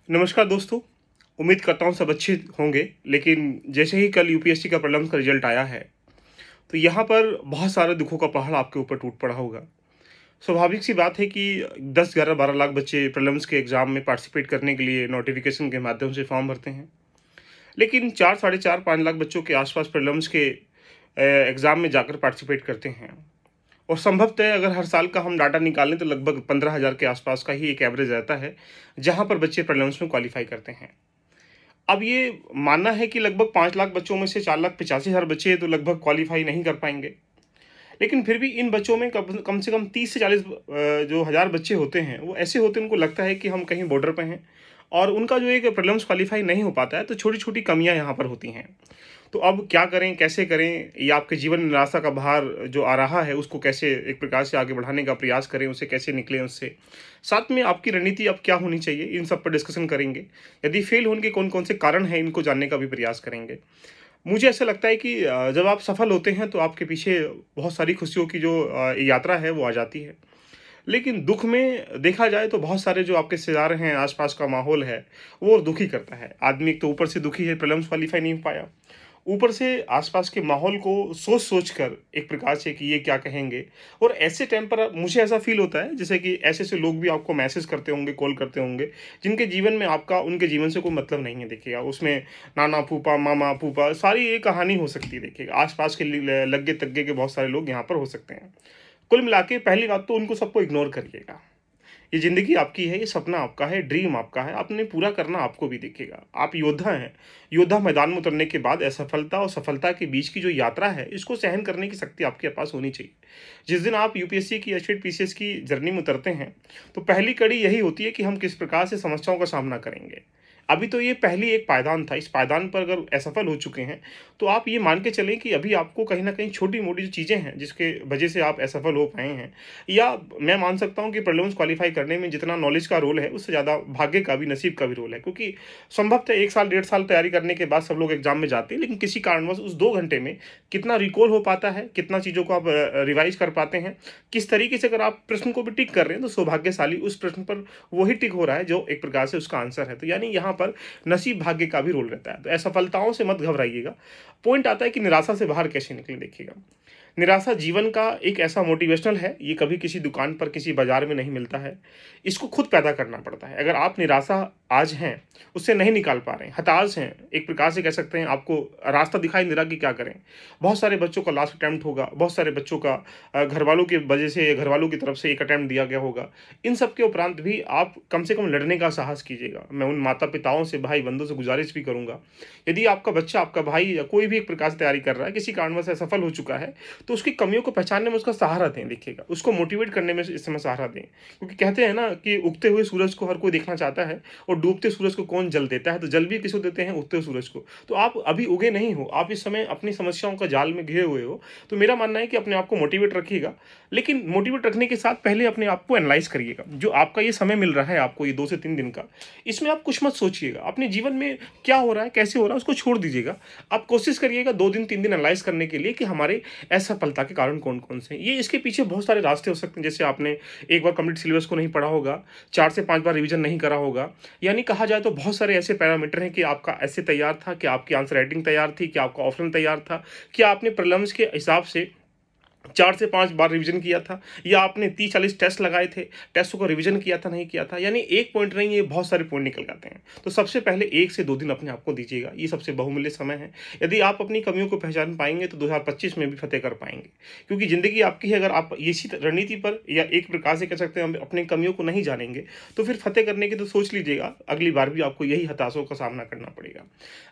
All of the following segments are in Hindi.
नमस्कार दोस्तों। उम्मीद करता हूँ सब अच्छे होंगे, लेकिन जैसे ही कल यूपीएससी का प्रीलिम्स का रिजल्ट आया है, तो यहाँ पर बहुत सारे दुखों का पहाड़ आपके ऊपर टूट पड़ा होगा। स्वाभाविक सी बात है कि 10, 11, 12 लाख बच्चे प्रीलिम्स के एग्ज़ाम में पार्टिसिपेट करने के लिए नोटिफ़िकेशन के माध्यम से फॉर्म भरते हैं। लेकिन 4, साढ़े 4, 5 लाख बच्चों के आसपास प्रीलिम्स के एग्ज़ाम में जाकर पार्टिसिपेट करते हैं। और संभवतः अगर हर साल का हम डाटा निकालें तो लगभग 15,000 के आसपास का ही एक एवरेज रहता है, जहाँ पर बच्चे प्रीलिम्स में क्वालीफ़ाई करते हैं। अब ये मानना है कि लगभग 5 लाख बच्चों में से 4,85,000 बच्चे तो लगभग क्वालीफाई नहीं कर पाएँगे। लेकिन फिर भी इन बच्चों में कम कम से कम 30 से 40 जो हज़ार बच्चे होते हैं, वो ऐसे होते हैं उनको लगता है कि हम कहीं बॉर्डर पे हैं और उनका जो एक प्रीलिम्स क्वालीफाई नहीं हो पाता है, तो छोटी-छोटी कमियाँ यहाँ पर होती हैं। तो अब क्या करें, कैसे करें? या आपके जीवन में निराशा का भार जो आ रहा है, उसको कैसे एक प्रकार से आगे बढ़ाने का प्रयास करें, उससे कैसे निकलें उससे? साथ में आपकी रणनीति अब क्या होनी चाहिए, इन सब पर डिस्कशन करेंगे। यदि फेल होने के कौन-कौन से कारण हैं, इनको जानने का भी प्रयास करेंगे। मुझे ऐसा लगता है कि जब आप सफल होते हैं, तो आपके पीछे बहुत सारी खुशियों की जो यात्रा है, वो आ जाती है। लेकिन दुःख में देखा जाए तो बहुत सारे जो आपके रिश्तेदार हैं, आस-पास का माहौल है, वो और दुखी करता है। आदमी एक तो ऊपर से दुखी है, प्रीलिम्स क्वालीफाई नहीं हो पाया। ऊपर से आस-पास के माहौल को सोच-सोच कर एक प्रकार से कि ये क्या कहेंगे, और ऐसे टाइम पर मुझे ऐसा फ़ील होता है जैसे कि ऐसे-ऐसे लोग भी आपको मैसेज करते होंगे, कॉल करते होंगे, जिनके जीवन में आपका उनके जीवन से कोई मतलब नहीं है देखिएगा। उसमें नाना, फूफा, मामा, फूफा सारी एक कहानी हो सकती है देखिएगा। आस-पास के लग्गे-तग्गे के बहुत सारे लोग यहाँ पर हो सकते हैं। कुल मिला के पहली बात तो उनको सबको इग्नोर करिएगा। ये ज़िंदगी आपकी है, ये सपना आपका है, ड्रीम आपका है, आपने पूरा करना आपको भी दिखेगा। आप योद्धा हैं, योद्धा मैदान में उतरने के बाद असफलता और सफलता के बीच की जो यात्रा है, इसको सहन करने की शक्ति आपके पास होनी चाहिए। जिस दिन आप यूपीएससी की, एचटेट, पीसीएस की जर्नी में उतरते हैं, तो पहली कड़ी यही होती है कि हम किस प्रकार से समस्याओं का सामना करेंगे। अभी तो ये पहली एक पायदान था, इस पायदान पर अगर असफल हो चुके हैं, तो आप ये मान के चलें कि अभी आपको कहीं न कहीं छोटी-मोटी जो चीज़ें हैं, जिसके वजह से आप असफल हो पाए हैं, या मैं मान सकता हूँ कि प्रीलिम्स क्वालीफाई करने में जितना नॉलेज का रोल है, उससे ज़्यादा भाग्य का भी, नसीब का भी रोल है। क्योंकि संभवतः 1 साल, डेढ़ साल तैयारी करने के बाद सब लोग एग्ज़ाम में जाते हैं, लेकिन किसी कारणवश उस 2 घंटे में कितना रिकॉल हो पाता है, कितना चीज़ों को आप रिवाइज़ कर पाते हैं, किस तरीके से अगर आप प्रश्न को भी टिक कर रहे हैं, तो सौभाग्यशाली उस प्रश्न पर वही टिक हो रहा है, जो एक प्रकार से उसका आंसर है। तो यानी यहाँ पर नसीब, भाग्य का भी रोल रहता है। तो असफलताओं से मत घबराइएगा। पॉइंट आता है कि निराशा से बाहर कैसे निकलें, देखिएगा। निराशा जीवन का एक ऐसा मोटिवेशनल है, ये कभी किसी दुकान पर, किसी बाज़ार में नहीं मिलता है। इसको खुद पैदा करना पड़ता है। अगर आप निराशा आज हैं, उससे नहीं निकाल पा रहे हैं, हताश हैं, एक प्रकार से कह सकते हैं आपको रास्ता दिखाई नहीं रहा कि क्या करें। बहुत सारे बच्चों का लास्ट अटेम्प्ट होगा, बहुत सारे बच्चों का घरवालों की वजह से, घरवालों की तरफ से एक अटेम्प्ट दिया गया होगा। इन सब के उपरांत भी आप कम से कम लड़ने का साहस कीजिएगा। मैं उन माता-पिताओं से, भाई-बंधुओं से गुज़ारिश भी करूँगा, यदि आपका बच्चा, आपका भाई या कोई भी एक प्रकार से तैयारी कर रहा है, किसी कारणवश असफल हो चुका है, तो उसकी कमियों को पहचानने में उसका सहारा दें, देखिएगा। उसको मोटिवेट करने में इस समय सहारा दें। क्योंकि कहते हैं ना कि उगते हुए सूरज को हर कोई देखना चाहता है, और डूबते सूरज को कौन जल देता है, तो जल भी किसको देते हैं? उगते हुए सूरज को। तो आप अभी उगे नहीं हो, आप इस समय अपनी समस्याओं का जाल में घिरे हुए हो। तो मेरा मानना है कि अपने आप को मोटिवेट रखिएगा, लेकिन मोटिवेट रखने के साथ पहले अपने आप को एनालाइज़ करिएगा। जो आपका ये समय मिल रहा है आपको, ये 2 से 3 दिन का, इसमें आप कुछ मत सोचिएगा। अपने जीवन में क्या हो रहा है, कैसे हो रहा है, उसको छोड़ दीजिएगा। आप कोशिश करिएगा 2 दिन, 3 दिन एनालाइज़ करने के लिए कि हमारे असफलता के कारण कौन-कौन से हैं। ये इसके पीछे बहुत सारे रास्ते हो सकते हैं, जैसे आपने एक बार कंप्लीट सिलेबस को नहीं पढ़ा होगा, 4 से 5 बार रिवीजन नहीं करा होगा। यानी कहा जाए तो बहुत सारे ऐसे पैरामीटर हैं कि आपका ऐसे तैयार था, क्या आपकी आंसर राइटिंग तैयार थी, क्या आपका ऑप्शन तैयार था, क्या आपने प्रीलिम्स के हिसाब से 4 से 5 बार रिवीजन किया था, या आपने 30-40 टेस्ट लगाए थे, टेस्टों को रिवीजन किया था, नहीं किया था। यानी एक पॉइंट नहीं, ये बहुत सारे पॉइंट निकल जाते हैं। तो सबसे पहले 1 से 2 दिन अपने आप को दीजिएगा, ये सबसे बहुमूल्य समय है। यदि आप अपनी कमियों को पहचान पाएँगे, तो 2025 में भी फ़तेह कर पाएँगे। क्योंकि ज़िंदगी आपकी है, अगर आप इसी रणनीति पर, या एक प्रकार से कह सकते हैं, हम अपनी कमियों को नहीं जानेंगे, तो फिर फ़तेह करने की तो सोच लीजिएगा, अगली बार भी आपको यही हताशों का सामना करना पड़ेगा।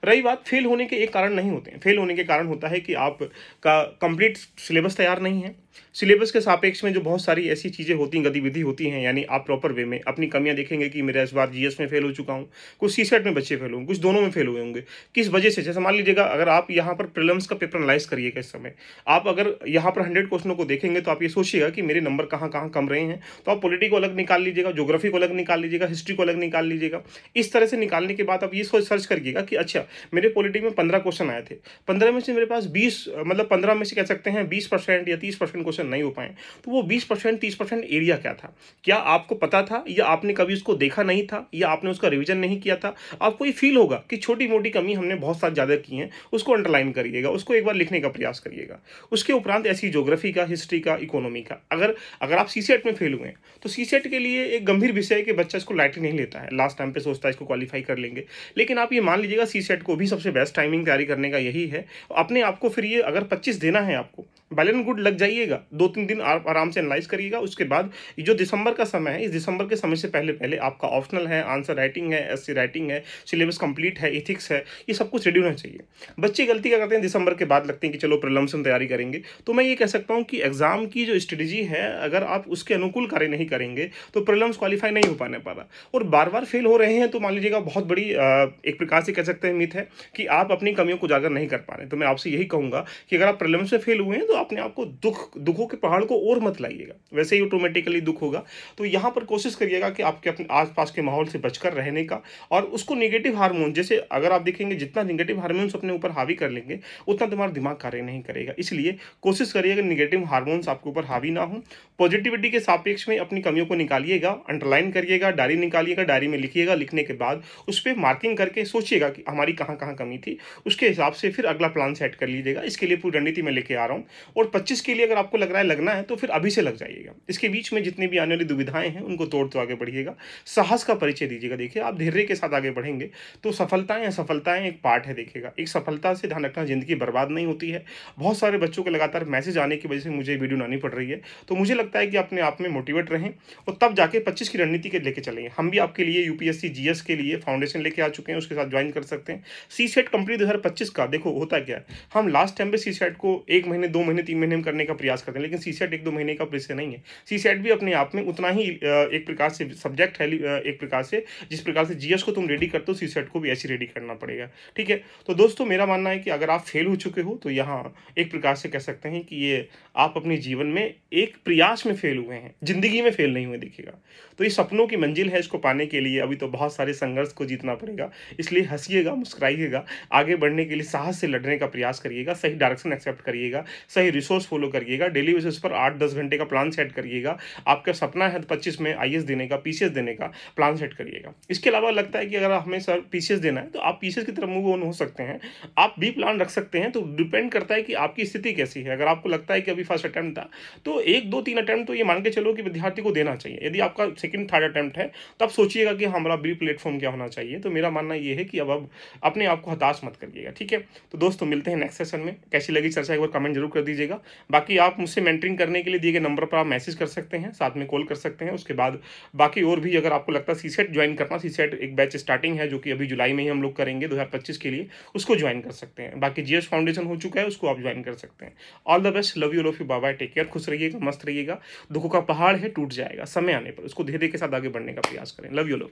रही बात, फेल होने के एक कारण नहीं होते हैं। फेल होने के कारण होता है कि आपका कंप्लीट सिलेबस तैयार नहीं है। सिलेबस के सापेक्ष में जो बहुत सारी ऐसी चीज़ें होती हैं, गतिविधि होती हैं, यानी आप प्रॉपर वे में अपनी कमियाँ देखेंगे कि मेरा इस बार जीएस में फेल हो चुका हूँ, कुछ सीसेट में बच्चे फेल होंगे, कुछ दोनों में फेल हुए होंगे। किस वजह से? जैसे मान लीजिएगा, अगर आप यहाँ पर प्रीलिम्स का पेपर एनालाइज़ करिएगा इस समय, आप अगर यहाँ पर 100 क्वेश्चनों को देखेंगे, तो आप ये सोचिएगा कि मेरे नंबर कहाँ-कहाँ कम रहे हैं। तो आप पॉलिटी को अलग निकाल लीजिएगा, ज्योग्राफी को अलग निकाल लीजिएगा, हिस्ट्री को अलग निकाल लीजिएगा। इस तरह से निकालने के बाद आप ये सोच सर्च करिएगा कि अच्छा, मेरे पॉलिटी में 15 क्वेश्चन आए थे, 15 में से मेरे पास 20, मतलब 15 में से कह सकते हैं 20% या 30% क्वेश्चन नहीं हो पाए, तो वो 20% 30% एरिया क्या था? क्या आपको पता था या आपने कभी उसको देखा नहीं था या आपने उसका रिवीजन नहीं किया था? आपको ये फ़ील होगा कि छोटी-मोटी कमी हमने बहुत सारी ज़्यादा की हैं, उसको अंडरलाइन करिएगा, उसको एक बार लिखने का प्रयास करिएगा। उसके उपरांत ऐसी ज्योग्राफ़ी का, हिस्ट्री का, इकोनॉमी का, अगर अगर आप सीसेट में फ़ेल हुए हैं, तो सीसेट के लिए एक गंभीर विषय है कि बच्चा इसको लाइटली नहीं लेता है। लास्ट टाइम पे सोचता है इसको क्वालीफाई कर लेंगे। लेकिन आप ये मान लीजिएगा सीसेट को भी सबसे बेस्ट टाइमिंग तैयारी करने का यही है। अपने आप को फिर ये अगर 25 देना है आपको, वेल एंड गुड लग जाइएगा। 2-3 दिन आप आराम से एनालाइज़ करिएगा। उसके बाद ये जो दिसंबर का समय है, इस दिसंबर के समय से पहले-पहले आपका ऑप्शनल है, आंसर राइटिंग है, एस्से राइटिंग है, सिलेबस कंप्लीट है, एथिक्स है, ये सब कुछ रेडी होना चाहिए। बच्चे गलती क्या करते हैं, दिसंबर के बाद लगते हैं कि चलो प्रीलिम्स में तैयारी करेंगे। तो मैं ये कह सकता हूँ कि एग्ज़ाम की जो स्ट्रेटजी है, अगर आप उसके अनुकूल कार्य नहीं करेंगे, तो प्रीलिम्स क्वालीफाई नहीं हो पाने वाला। और बार-बार फेल हो रहे हैं, तो मान लीजिएगा बहुत बड़ी एक प्रकार से कह सकते हैं मिथ है कि आप अपनी कमियों को उजागर नहीं कर पा रहे हैं। तो मैं आपसे यही कहूँगा कि अगर आप प्रीलिम्स में फेल हुए हैं, तो अपने आप को दुखों के पहाड़ को और मत लाइएगा। वैसे ही ऑटोमेटिकली दुःख होगा। तो यहाँ पर कोशिश करिएगा कि आपके अपने आस-पास के माहौल से बचकर रहने का, और उसको नेगेटिव हार्मोन, जैसे अगर आप देखेंगे जितना नेगेटिव हार्मोन्स अपने ऊपर हावी कर लेंगे, उतना तुम्हारा दिमाग कार्य नहीं करेगा। इसलिए कोशिश करिएगा नेगेटिव हार्मोन्स आपके ऊपर हावी ना हो। पॉजिटिविटी के सापेक्ष में अपनी कमियों को निकालिएगा, अंडरलाइन करिएगा, डायरी निकालिएगा, डायरी में लिखिएगा। लिखने के बाद उस पे मार्किंग करके सोचिएगा कि हमारी कहाँ-कहाँ कमी थी। उसके हिसाब से फिर अगला प्लान सेट कर लीजिएगा। इसके लिए पूरी रणनीति मैं लेके आ रहा हूँ। और 25 के लिए अगर आपको लग रहा है लगना है, तो फिर अभी से लग जाइएगा। इसके बीच में जितनी भी आने वाली दुविधाएँ हैं, उनको तोड़ते आगे बढ़िएगा। साहस का परिचय दीजिएगा। देखिए, आप धैर्य के साथ आगे बढ़ेंगे, तो सफलताएँ असफलताएँ एक पार्ट है। देखिएगा, एक सफलता से ध्यान रखना, ज़िंदगी बर्बाद नहीं होती है। बहुत सारे बच्चों के लगातार मैसेज आने की वजह से मुझे वीडियो बनानी पड़ रही है। तो मुझे लगता है कि अपने आप में मोटिवेट रहें और तब जाके 25 की रणनीति के लेके चलेंगे। हम भी आपके लिए यूपीएससी जीएस के लिए फाउंडेशन लेके आ चुके हैं, उसके साथ ज्वाइन कर सकते हैं। सीसेट कंप्लीट 2025 का देखो होता क्या है, हम लास्ट टाइम पे सीसेट को 1 महीने, 2 महीने, 3 महीने में करने का प्रयास करते हैं, लेकिन सीसेट 1-2 महीने का विषय नहीं है। सीसेट भी अपने आप में उतना ही एक प्रकार से सब्जेक्ट है, एक प्रकार से जिस प्रकार से जीएस को तुम रेडी करते हो, सीसेट को भी ऐसे रेडी करना पड़ेगा। ठीक है? तो दोस्तों, मेरा मानना है कि अगर आप फेल हो चुके हो, तो यहाँ एक प्रकार से कह सकते हैं कि ये आप अपने जीवन में एक प्रयास में फेल हुए हैं, ज़िंदगी में फेल नहीं हुए। देखिएगा, तो ये सपनों की मंजिल है, इसको पाने के लिए अभी तो बहुत सारे संघर्ष को जीतना पड़ेगा। इसलिए हँसिएगा, मुस्कुराइएगा, आगे बढ़ने के लिए साहस से लड़ने का प्रयास करिएगा, सही डायरेक्शन एक्सेप्ट करिएगा, सही रिसोर्स फॉलो करिएगा, डेली बेसिस पर 8-10 घंटे का प्लान सेट करिएगा। आपका सपना है 25 में आईएएस देने का, पीसीएस देने का, प्लान सेट करिएगा। इसके अलावा लगता है कि अगर हमें सर पीसीएस देना है, तो आप पीसीएस की तरफ मूव ऑन हो सकते हैं। आप बी प्लान रख सकते हैं, तो डिपेंड करता है कि आपकी स्थिति कैसी है। अगर आपको लगता है कि अभी फर्स्ट अटेम्प्ट था, तो 1, 2, 3 अटेम्प्ट तो ये मान के चलो कि विद्यार्थी को देना चाहिए। यदि आपका सेकंड, थर्ड अटेम्प्ट है, तो आप सोचिएगा कि हमारा बी प्लेटफॉर्म क्या होना चाहिए। तो मेरा मानना ये है कि अब अपने आप को हताश मत करिएगा। ठीक है? तो दोस्तों, मिलते हैं नेक्स्ट सेशन में। कैसी लगी चर्चा, एक बार कमेंट जरूर कर दीजिएगा। बाकी आप मुझसे मेंटरिंग करने के लिए दिए गए नंबर पर आप मैसेज कर सकते हैं, साथ में कॉल कर सकते हैं। उसके बाद बाकी और भी अगर आपको लगता है सीसेट ज्वाइन करना, सीसेट एक बैच स्टार्टिंग है जो कि अभी जुलाई में ही हम लोग करेंगे 2025 के लिए, उसको ज्वाइन कर सकते हैं। बाकी जीएस फाउंडेशन हो चुका है, उसको आप ज्वाइन कर सकते हैं। All the best, love you, bye bye, take care, खुश रहिएगा, मस्त रहिएगा। दुखों का पहाड़ है, टूट जाएगा समय आने पर, उसको धैर्य के साथ आगे बढ़ने का प्रयास करें। Love you.